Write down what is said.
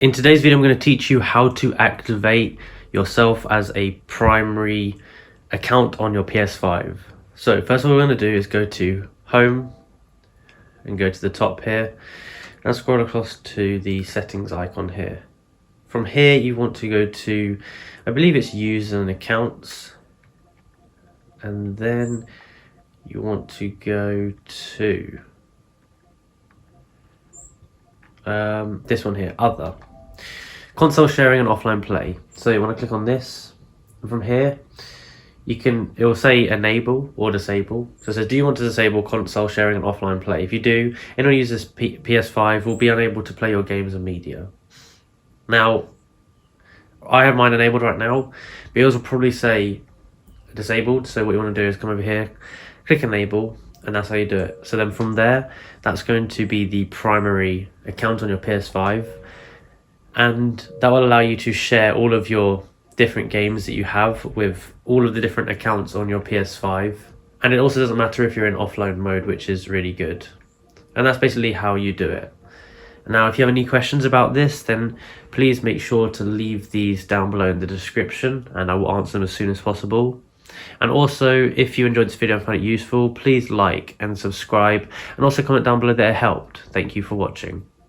In today's video, I'm going to teach you how to activate yourself as a primary account on your PS5. So first what we're going to do is go to Home and go to the top here and scroll across to the settings icon here. From here you want to go to, I believe it's Users and Accounts, and then you want to go to this one here, Other. Console sharing and offline play. So you want to click on this, and from here it will say enable or disable. So it says, do you want to disable console sharing and offline play? If you do, anyone who uses PS5 will be unable to play your games and media. Now, I have mine enabled right now, but yours will probably say disabled. So what you want to do is come over here, click enable, and that's how you do it. So then from there, that's going to be the primary account on your PS5. And that will allow you to share all of your different games that you have with all of the different accounts on your PS5. And it also doesn't matter if you're in offline mode, which is really good. And that's basically how you do it. Now, if you have any questions about this, then please make sure to leave these down below in the description, and I will answer them as soon as possible. And also, if you enjoyed this video and found it useful, please like and subscribe, and also comment down below that it helped. Thank you for watching.